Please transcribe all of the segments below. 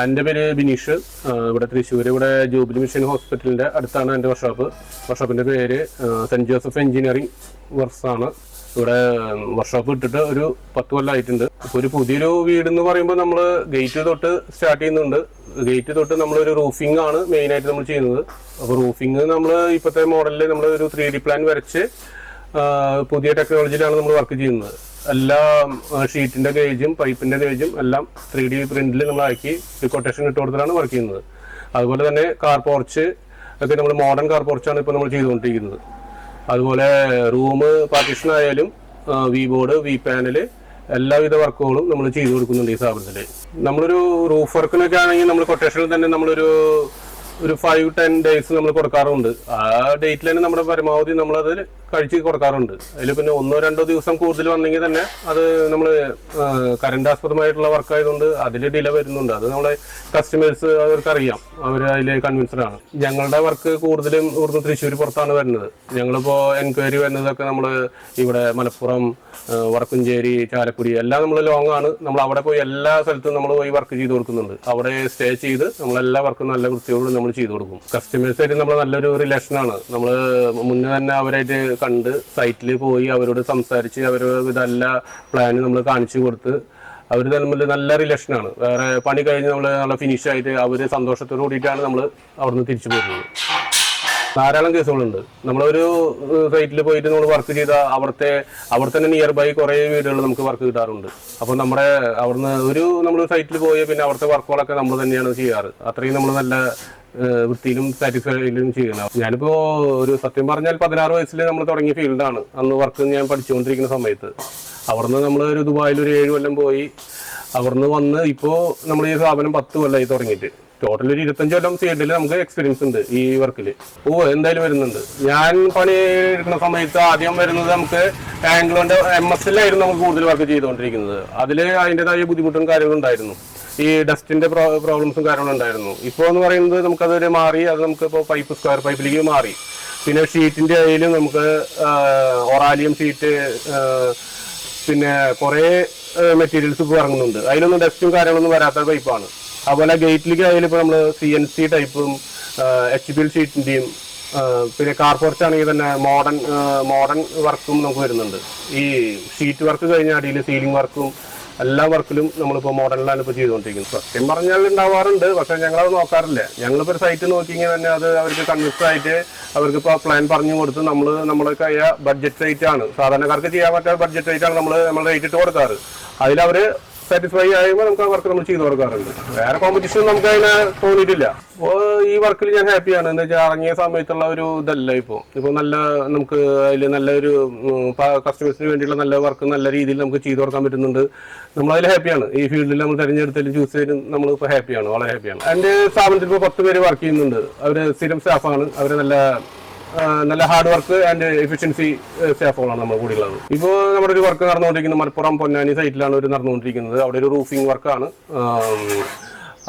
എൻ്റെ പേര് ബിനീഷ്. ഇവിടെ തൃശ്ശൂർ, ഇവിടെ ജൂബിലി മിഷൻ ഹോസ്പിറ്റലിൻ്റെ അടുത്താണ് എൻ്റെ വർക്ക്ഷോപ്പിൻ്റെ പേര് സെൻറ്റ് ജോസഫ് എഞ്ചിനീയറിംഗ് വർക്ക്സ് ആണ്. ഇവിടെ വർക്ക്ഷോപ്പ് ഇട്ടിട്ട് ഒരു 10 കൊല്ലമായിട്ടുണ്ട്. ഇപ്പോൾ ഒരു പുതിയൊരു വീട് എന്ന് പറയുമ്പോൾ നമ്മൾ ഗേറ്റ് തൊട്ട് സ്റ്റാർട്ട് ചെയ്യുന്നുണ്ട്. ഗേറ്റ് തൊട്ട് നമ്മളൊരു റൂഫിംഗ് ആണ് മെയിനായിട്ട് നമ്മൾ ചെയ്യുന്നത്. അപ്പോൾ റൂഫിംഗ് നമ്മൾ ഇപ്പോഴത്തെ മോഡലിൽ നമ്മൾ ഒരു 3D പ്ലാൻ വരച്ച് പുതിയ ടെക്നോളജിയിലാണ് നമ്മൾ വർക്ക് ചെയ്യുന്നത്. എല്ലാ ഷീറ്റിൻ്റെ ഗേജും പൈപ്പിൻ്റെ ഗേജും എല്ലാം 3D പ്രിന്റിൽ നമ്മളാക്കി കൊട്ടേഷൻ ഇട്ട് കൊടുത്തിട്ടാണ് വർക്ക് ചെയ്യുന്നത്. അതുപോലെ തന്നെ കാർ പോർച്ച് ഒക്കെ നമ്മൾ മോഡേൺ കാർ പോർച്ചാണ് ഇപ്പോൾ നമ്മൾ ചെയ്തുകൊണ്ടിരിക്കുന്നത്. അതുപോലെ റൂം പാർട്ടീഷൻ ആയാലും വി ബോർഡ്, വി പാനൽ, എല്ലാവിധ വർക്കുകളും നമ്മൾ ചെയ്തു കൊടുക്കുന്നുണ്ട് ഈ സ്ഥാപനത്തിൽ. നമ്മളൊരു റൂഫ് വർക്കിനൊക്കെ ആണെങ്കിൽ നമ്മൾ കൊട്ടേഷനിൽ തന്നെ നമ്മളൊരു 5-10 ഡേയ്സ് നമ്മൾ കൊടുക്കാറുണ്ട്. ആ ഡേറ്റിൽ തന്നെ നമ്മുടെ പരമാവധി നമ്മളത് കഴിച്ച് കൊടുക്കാറുണ്ട്. അതിൽ പിന്നെ 1-2 ദിവസം കൂടുതൽ വന്നെങ്കിൽ തന്നെ അത് നമ്മൾ കറണ്ട് ആസ്പദമായിട്ടുള്ള വർക്ക് ആയതുകൊണ്ട് അതിൽ ഡിലേ വരുന്നുണ്ട്. അത് നമ്മളെ കസ്റ്റമേഴ്സ് അവർക്കറിയാം, അവർ അതിൽ കൺവിൻസ്ഡ് ആണ്. ഞങ്ങളുടെ വർക്ക് കൂടുതലും ഇവിടുന്ന് തൃശ്ശൂർ പുറത്താണ് വരുന്നത്. ഞങ്ങളിപ്പോൾ എൻക്വയറി വരുന്നതൊക്കെ നമ്മൾ ഇവിടെ മലപ്പുറം, വടക്കുംചേരി, ചാലക്കുടി എല്ലാം നമ്മൾ ലോങ് ആണ്. നമ്മൾ അവിടെ പോയി എല്ലാ സ്ഥലത്തും നമ്മൾ പോയി വർക്ക് ചെയ്ത് കൊടുക്കുന്നുണ്ട്. അവിടെ സ്റ്റേ ചെയ്ത് നമ്മളെല്ലാ വർക്കും നല്ല വൃത്തിയോട് നമ്മൾ ചെയ്തു കൊടുക്കും. കസ്റ്റമേഴ്സായിട്ട് നമ്മൾ നല്ലൊരു റിലേഷനാണ്. നമ്മൾ മുന്നേ തന്നെ അവരായിട്ട് കണ്ട് സൈറ്റിൽ പോയി അവരോട് സംസാരിച്ച് അവരോട് ഇതെല്ലാ പ്ലാന് നമ്മൾ കാണിച്ചു കൊടുത്ത് അവർ തമ്മിൽ നല്ല റിലേഷനാണ്. വേറെ പണി കഴിഞ്ഞ് നമ്മൾ നല്ല ഫിനിഷായിട്ട് അവർ സന്തോഷത്തോടു കൂടിയിട്ടാണ് നമ്മൾ അവിടുന്ന് തിരിച്ചു പോകുന്നത്. ധാരാളം കേസുകളുണ്ട്. നമ്മളൊരു സൈറ്റിൽ പോയിട്ട് നമ്മൾ വർക്ക് ചെയ്ത അവിടെ തന്നെ നിയർ ബൈ കുറേ വീടുകൾ നമുക്ക് വർക്ക് കിട്ടാറുണ്ട്. അപ്പോൾ നമ്മുടെ അവിടുന്ന് നമ്മൾ സൈറ്റിൽ പോയി പിന്നെ അവിടുത്തെ വർക്കുകളൊക്കെ നമ്മൾ തന്നെയാണ് ചെയ്യാറ്. അത്രയും നമ്മൾ നല്ല വൃത്തിയിലും സാറ്റിസ്ഫൈഡിലും ചെയ്യണം. ഞാനിപ്പോൾ ഒരു സത്യം പറഞ്ഞാൽ 16 വയസ്സിൽ നമ്മൾ തുടങ്ങിയ ഫീൽഡാണ്. അന്ന് വർക്ക് ഞാൻ പഠിച്ചുകൊണ്ടിരിക്കുന്ന സമയത്ത് അവിടുന്ന് നമ്മൾ ഒരു ദുബായിൽ ഒരു 7 കൊല്ലം പോയി. അവിടുന്ന് വന്ന് ഇപ്പോൾ നമ്മൾ ഈ സ്ഥാപനം 10 കൊല്ലമായി തുടങ്ങിയിട്ട് ടോട്ടൽ ഒരു 25 കൊല്ലം ഫീൽഡിൽ നമുക്ക് എക്സ്പീരിയൻസ് ഉണ്ട് ഈ വർക്കിൽ. എന്തായാലും വരുന്നുണ്ട്. ഞാൻ പണി എടുക്കുന്ന സമയത്ത് ആദ്യം വരുന്നത് നമുക്ക് ആംഗ്ലോന്റെ MS-ലായിരുന്നു നമുക്ക് കൂടുതൽ വർക്ക് ചെയ്തുകൊണ്ടിരിക്കുന്നത്. അതിൽ അതിൻ്റെതായ ബുദ്ധിമുട്ടും കാര്യങ്ങളും ഉണ്ടായിരുന്നു. ഈ ഡസ്റ്റിന്റെ പ്രോബ്ലംസും കാര്യങ്ങളും ഉണ്ടായിരുന്നു. ഇപ്പോൾ എന്ന് പറയുന്നത് നമുക്കതൊരു മാറി. അത് നമുക്കിപ്പോൾ സ്ക്വയർ പൈപ്പിലേക്ക് മാറി. പിന്നെ ഷീറ്റിന്റെ ആയാലും നമുക്ക് ഒറാലിയം ഷീറ്റ്, പിന്നെ കുറേ മെറ്റീരിയൽസ് ഇപ്പോൾ ഇറങ്ങുന്നുണ്ട്. അതിലൊന്നും ഡസ്റ്റും കാര്യങ്ങളൊന്നും വരാത്ത പൈപ്പാണ്. അതുപോലെ ഗേറ്റിലേക്ക് ആയാലും ഇപ്പോൾ നമ്മൾ CNC ടൈപ്പും HBL ഷീറ്റിന്റെയും പിന്നെ കാർ പോർച്ചാണെങ്കിൽ തന്നെ മോഡേൺ വർക്കും നമുക്ക് വരുന്നുണ്ട്. ഈ ഷീറ്റ് വർക്ക് കഴിഞ്ഞ അടിയിൽ സീലിംഗ് വർക്കും എല്ലാ വർക്കിലും നമ്മളിപ്പോൾ മോഡലിലാണ് ഇപ്പോൾ ചെയ്തുകൊണ്ടിരിക്കുന്നത്. സത്യം പറഞ്ഞാൽ ഉണ്ടാവാറുണ്ട്, പക്ഷേ ഞങ്ങളത് നോക്കാറില്ല. ഞങ്ങളിപ്പോൾ ഒരു സൈറ്റ് നോക്കിയെങ്കിൽ തന്നെ അത് അവർക്ക് കൺവിൻസ് ആയിട്ട് അവർക്കിപ്പോൾ പ്ലാൻ പറഞ്ഞു കൊടുത്ത് നമ്മുടെ കയ്യ ബഡ്ജറ്റ് റേറ്റ് ആണ്, സാധാരണക്കാർക്ക് ചെയ്യാൻ പറ്റാത്ത ബഡ്ജറ്റ് റേറ്റ് ആണ് നമ്മൾ റേറ്റ് ഇട്ട് കൊടുക്കാറ്. അതിലവർ സാറ്റിസ്ഫൈ ആകുമ്പോൾ നമുക്ക് ആ വർക്ക് നമ്മൾ ചെയ്ത് കൊടുക്കാറുണ്ട്. വേറെ കോമ്പറ്റീഷൻ നമുക്ക് അതിനെ തോന്നിയിട്ടില്ല. അപ്പോൾ ഈ വർക്കിൽ ഞാൻ ഹാപ്പിയാണ്. എന്താ വെച്ചാൽ ഇറങ്ങിയ സമയത്തുള്ള ഒരു ഇതല്ല ഇപ്പോൾ നല്ല നമുക്ക് അതിൽ നല്ലൊരു കസ്റ്റമേഴ്സിന് വേണ്ടിയുള്ള നല്ല വർക്ക് നല്ല രീതിയിൽ നമുക്ക് ചെയ്തു കൊടുക്കാൻ പറ്റുന്നുണ്ട്. നമ്മളതിൽ ഹാപ്പിയാണ്. ഈ ഫീൽഡിൽ നമ്മൾ തിരഞ്ഞെടുത്തതിൽ ചൂസ് ചെയ്തും നമ്മളിപ്പോൾ ഹാപ്പിയാണ്, വളരെ ഹാപ്പിയാണ്. എൻ്റെ സ്ഥാപനത്തിൽ ഇപ്പോൾ 10 പേര് വർക്ക് ചെയ്യുന്നുണ്ട്. അവർ സ്ഥിരം സ്റ്റാഫാണ്. അവർ നല്ല ഹാർഡ് വർക്ക് ആൻഡ് എഫിഷ്യൻസി സ്റ്റാഫുകളാണ് നമ്മുടെ കൂടെയുള്ളത്. ഇപ്പോൾ നമ്മുടെ ഒരു വർക്ക് നടന്നുകൊണ്ടിരിക്കുന്നത് മലപ്പുറം പൊന്നാനി സൈറ്റിലാണ് നടന്നുകൊണ്ടിരിക്കുന്നത്. അവിടെ ഒരു റൂഫിംഗ് വർക്കാണ്.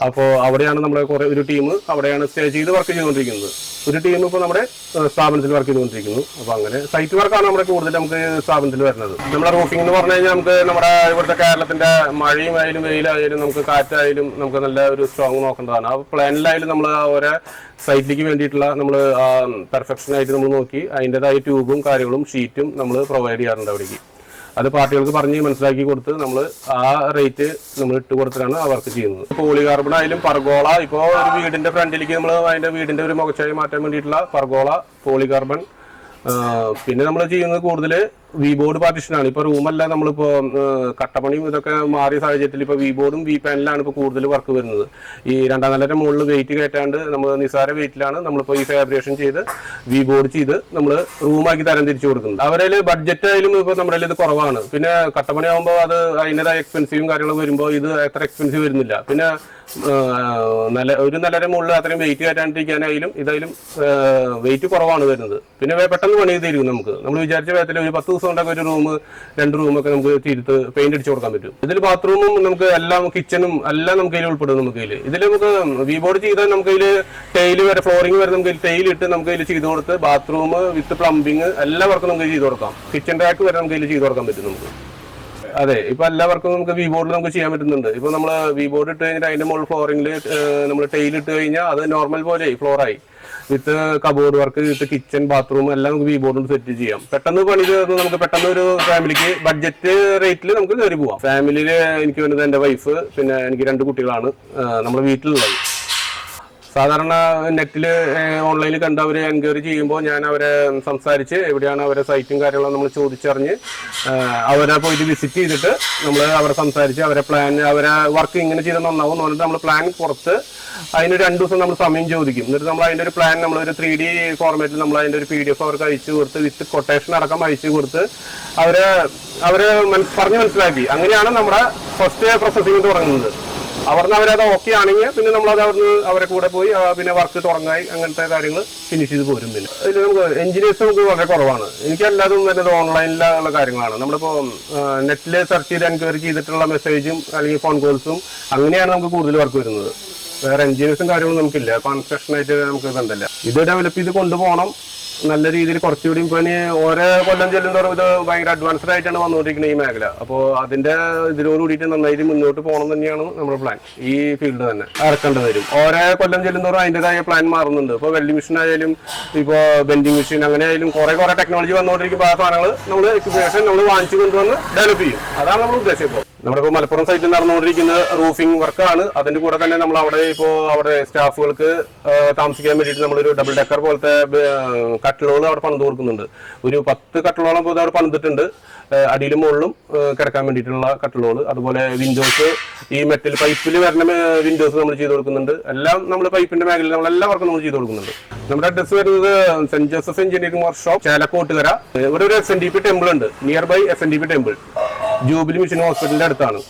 അപ്പോൾ അവിടെയാണ് നമ്മുടെ ഒരു ടീം അവിടെയാണ് സ്റ്റേ ചെയ്ത് വർക്ക് ചെയ്തുകൊണ്ടിരിക്കുന്നത്. ഒരു ടീം ഇപ്പോൾ നമ്മുടെ സ്ഥാപനത്തിൽ വർക്ക് ചെയ്തുകൊണ്ടിരിക്കുന്നു. അപ്പോൾ അങ്ങനെ സൈറ്റ് വർക്കാണ് നമ്മുടെ കൂടുതൽ നമുക്ക് സ്ഥാപനത്തിൽ വരുന്നത്. നമ്മുടെ റൂഫിംഗ് എന്ന് പറഞ്ഞു കഴിഞ്ഞാൽ നമുക്ക് നമ്മുടെ ഇവിടുത്തെ കേരളത്തിന്റെ മഴയും ആയാലും വെയിലായാലും നമുക്ക് കാറ്റായാലും നമുക്ക് നല്ല ഒരു സ്ട്രോങ് നോക്കേണ്ടതാണ്. ആ പ്ലാനിലായാലും നമ്മൾ ഓരോ സൈറ്റിലേക്ക് വേണ്ടിയിട്ടുള്ള നമ്മൾ പെർഫെക്ഷനായിട്ട് നമ്മൾ നോക്കി അതിൻ്റെതായ ട്യൂബും കാര്യങ്ങളും ഷീറ്റും നമ്മൾ പ്രൊവൈഡ് ചെയ്യാറുണ്ട് അവിടേക്ക്. അത് പാർട്ടികൾക്ക് പറഞ്ഞ് മനസ്സിലാക്കി കൊടുത്ത് നമ്മൾ ആ റേറ്റ് നമ്മൾ ഇട്ട് കൊടുത്തിട്ടാണ് ആ വർക്ക് ചെയ്യുന്നത്. പോളികാർബൺ ആയാലും പർഗോള, ഇപ്പോൾ ഒരു വീടിന്റെ ഫ്രണ്ടിലേക്ക് നമ്മൾ അതിന്റെ വീടിന്റെ ഒരു മുഖച്ഛായ മാറ്റാൻ വേണ്ടിയിട്ടുള്ള പർഗോള, പോളികാർബൺ. പിന്നെ നമ്മൾ ചെയ്യുന്നത് കൂടുതൽ വി ബോർഡ് പാർട്ടീഷനാണ്. ഇപ്പോൾ റൂമല്ല, നമ്മളിപ്പോൾ കട്ടപ്പണിയും ഇതൊക്കെ മാറിയ സാഹചര്യത്തിൽ ഇപ്പോൾ വി ബോർഡും വി പാനലാണ് ഇപ്പോൾ കൂടുതൽ വർക്ക് വരുന്നത്. ഈ 2ാം നിലയുടെ മുകളിൽ വെയിറ്റ് കയറ്റാണ്ട് നമ്മൾ നിസാര വെയിറ്റിലാണ് നമ്മളിപ്പോൾ ഈ ഫാബ്രിക്കേഷൻ ചെയ്ത് വി ബോർഡ് ചെയ്ത് നമ്മൾ റൂമാക്കി തരം തിരിച്ചു കൊടുക്കുന്നത്. അവരിൽ ബഡ്ജറ്റ് ആയാലും ഇപ്പോൾ നമ്മുടെ ഇത് കുറവാണ്. പിന്നെ കട്ടപ്പണി ആകുമ്പോൾ അത് അതിൻ്റെതായ എക്സ്പെൻസീവും കാര്യങ്ങളും വരുമ്പോൾ ഇത് അത്ര എക്സ്പെൻസീവ് വരുന്നില്ല. പിന്നെ ഒരു നിലയുടെ മുകളിൽ അത്രയും വെയിറ്റ് കയറ്റാണ്ടിരിക്കാനായാലും ഇതായാലും വെയിറ്റ് കുറവാണ് വരുന്നത്. പിന്നെ പെട്ടെന്ന് പണി ചെയ്തിരിക്കും. നമ്മൾ വിചാരിച്ച വേഗത്തിൽ ഒരു 10 ദിവസം കൊണ്ടൊക്കെ ഒരു 2 റൂമൊക്കെ നമുക്ക് തിരുത്ത് പെയിന്റ് അടിച്ചു കൊടുക്കാൻ പറ്റും. ഇതിൽ ബാത്റൂമും നമുക്ക് എല്ലാം കിച്ചണും എല്ലാം നമുക്ക് ഇതിൽ ഉൾപ്പെടും. നമുക്ക് ഇതിൽ നമുക്ക് വി ബോർഡ് ചെയ്താൽ നമുക്ക് ഇതിൽ ടൈല് വരെ ഫ്ലോറിംഗ് വരെ നമുക്ക് ടൈൽ ഇട്ട് നമുക്ക് ഇതിൽ ചെയ്ത് കൊടുത്ത് ബാത്റൂം വിത്ത് പ്ലംബിങ് എല്ലാ വർക്കും നമുക്ക് ചെയ്ത് കൊടുക്കാം. കിച്ചൺ റാക്ക് വരെ നമുക്ക് ഇതിൽ ചെയ്ത് കൊടുക്കാൻ പറ്റും. നമുക്ക് അതെ, ഇപ്പൊ എല്ലാവർക്കും നമുക്ക് വി ബോർഡിൽ നമുക്ക് ചെയ്യാൻ പറ്റുന്നുണ്ട്. ഇപ്പൊ നമ്മൾ വി ബോർഡ് ഇട്ട് കഴിഞ്ഞാൽ അതിന്റെ മുകളിൽ ഫ്ലോറിംഗിൽ നമ്മൾ ടൈൽ ഇട്ട് കഴിഞ്ഞാൽ അത് നോർമൽ പോലെ ഫ്ലോറായി with cupboard work with kitchen bathroom എല്ലാം നമുക്ക് വി ബോർഡിൽ സെറ്റ് ചെയ്യാം. പെട്ടെന്ന് പണി തീർന്ന് നമുക്ക് പെട്ടെന്ന് ഒരു ഫാമിലിക്ക് ബഡ്ജറ്റ് റേറ്റിൽ നമുക്ക് കയറി പോവാം. ഫാമിലിയിൽ എനിക്ക് വേണ്ടത് എൻ്റെ വൈഫ്, പിന്നെ എനിക്ക് 2 കുട്ടികളാണ് നമ്മുടെ വീട്ടിലുള്ളത്. സാധാരണ നെറ്റിൽ ഓൺലൈനിൽ കണ്ട് അവർ എൻക്വയറി ചെയ്യുമ്പോൾ ഞാൻ അവരെ സംസാരിച്ച് എവിടെയാണ് അവരെ സൈറ്റും കാര്യങ്ങളും നമ്മൾ ചോദിച്ചറിഞ്ഞ് അവരെ പോയിട്ട് വിസിറ്റ് ചെയ്തിട്ട് നമ്മൾ അവരെ സംസാരിച്ച് അവരെ പ്ലാൻ അവരെ വർക്ക് ഇങ്ങനെ ചെയ്ത് നന്നാവും എന്ന് പറഞ്ഞിട്ട് നമ്മൾ പ്ലാൻ പുറത്ത് അതിന് 2 ദിവസം നമ്മൾ സമയം ചോദിക്കും. എന്നിട്ട് നമ്മൾ അതിൻ്റെ ഒരു പ്ലാൻ നമ്മളൊരു 3D ഫോർമാറ്റിൽ നമ്മൾ അതിൻ്റെ ഒരു PDF അവർക്ക് അയച്ചു കൊടുത്ത് വിത്ത് കൊട്ടേഷൻ അടക്കം അയച്ചു കൊടുത്ത് അവരെ പറഞ്ഞ് മനസ്സിലാക്കി. അങ്ങനെയാണ് നമ്മുടെ ഫസ്റ്റ് പ്രോസസ്സിംഗ് തുടങ്ങുന്നത്. അവിടുന്ന് അവരത് ഓക്കെ ആണെങ്കിൽ പിന്നെ നമ്മളത് അവിടുന്ന് അവരെ കൂടെ പോയി പിന്നെ വർക്ക് തുടങ്ങായി അങ്ങനത്തെ കാര്യങ്ങൾ ഫിനിഷ് ചെയ്ത് പോരും. പിന്നെ അതിൽ നമുക്ക് എഞ്ചിനീയേഴ്സ് നമുക്ക് വളരെ കുറവാണ്. എനിക്കെല്ലാതും വരുന്നത് ഓൺലൈനിലുള്ള കാര്യങ്ങളാണ്. നമ്മളിപ്പോൾ നെറ്റിൽ സെർച്ച് ചെയ്ത് എൻക്വയറി ചെയ്തിട്ടുള്ള മെസ്സേജും അല്ലെങ്കിൽ ഫോൺ കോൾസും അങ്ങനെയാണ് നമുക്ക് കൂടുതൽ വർക്ക് വരുന്നത്. വേറെ എഞ്ചിനീയേഴ്സും കാര്യങ്ങളും നമുക്കില്ല. കൺസ്ട്രക്ഷനായിട്ട് നമുക്ക് ബന്ധമില്ല. ഇത് ഡെവലപ്പ് ചെയ്ത് കൊണ്ടുപോകണം നല്ല രീതിയിൽ. കുറച്ചുകൂടി ഇപ്പൊ ഇനി ഓരോ കൊല്ലം ചെല്ലുന്നതോറും ഇത് ഭയങ്കര അഡ്വാൻസ്ഡ് ആയിട്ടാണ് വന്നുകൊണ്ടിരിക്കുന്നത് ഈ മേഖല. അപ്പോൾ അതിന്റെ ഇതിനോട് കൂടിയിട്ട് നന്നായിട്ട് മുന്നോട്ട് പോകണം തന്നെയാണ് നമ്മുടെ പ്ലാൻ. ഈ ഫീൽഡ് തന്നെ ഇറക്കേണ്ടി വരും. ഓരോ കൊല്ലം ചെല്ലുന്നതോറും അതിൻ്റെതായ പ്ലാൻ മാറുന്നുണ്ട്. ഇപ്പോൾ വെൽഡിംഗ് മെഷീൻ ആയാലും ഇപ്പോൾ ബെൻഡിങ് മെഷീൻ അങ്ങനെ ആയാലും കുറെ ടെക്നോളജി വന്നുകൊണ്ടിരിക്കുമ്പോൾ ആ സാധനങ്ങൾ നമ്മൾ എക്യുപ്രേഷൻ നമ്മൾ വാങ്ങിച്ചു കൊണ്ടുവന്ന് ഡെവലപ്പ് ചെയ്യും. അതാണ് നമ്മൾ ഉദ്ദേശം. ഇപ്പോൾ നമ്മളിപ്പോൾ മലപ്പുറം സൈറ്റിൽ നടന്നുകൊണ്ടിരിക്കുന്ന റൂഫിംഗ് വർക്കാണ്. അതിന്റെ കൂടെ തന്നെ നമ്മൾ അവിടെ സ്റ്റാഫുകൾക്ക് താമസിക്കാൻ വേണ്ടിയിട്ട് നമ്മളൊരു ഡബിൾ ഡെക്കർ പോലത്തെ കട്ടിലുകൾ അവിടെ പണിത് കൊടുക്കുന്നുണ്ട്. ഒരു 10 കട്ടിലോളം ഇപ്പോൾ അവിടെ പണിതിട്ടുണ്ട്. അടിയിലും മുകളിലും കിടക്കാൻ വേണ്ടിയിട്ടുള്ള കട്ടിലുകൾ. അതുപോലെ വിൻഡോസ്, ഈ മെറ്റൽ പൈപ്പിൽ വരുന്ന വിൻഡോസ് നമ്മൾ ചെയ്ത് കൊടുക്കുന്നുണ്ട്. എല്ലാം നമ്മൾ പൈപ്പിന്റെ മേഖലയിൽ നമ്മളെല്ലാവർക്കും നമ്മൾ ചെയ്ത് കൊടുക്കുന്നുണ്ട്. നമ്മുടെ അഡ്രസ് വരുന്നത് saint Joseph engineering workshop, Chelakkottukara. ഇവിടെ ഒരു SNDP ടെമ്പിൾ ഉണ്ട്. Near by SNDP temple, jubilee mission ഹോസ്പിറ്റലിന്റെ അടുത്താണ്.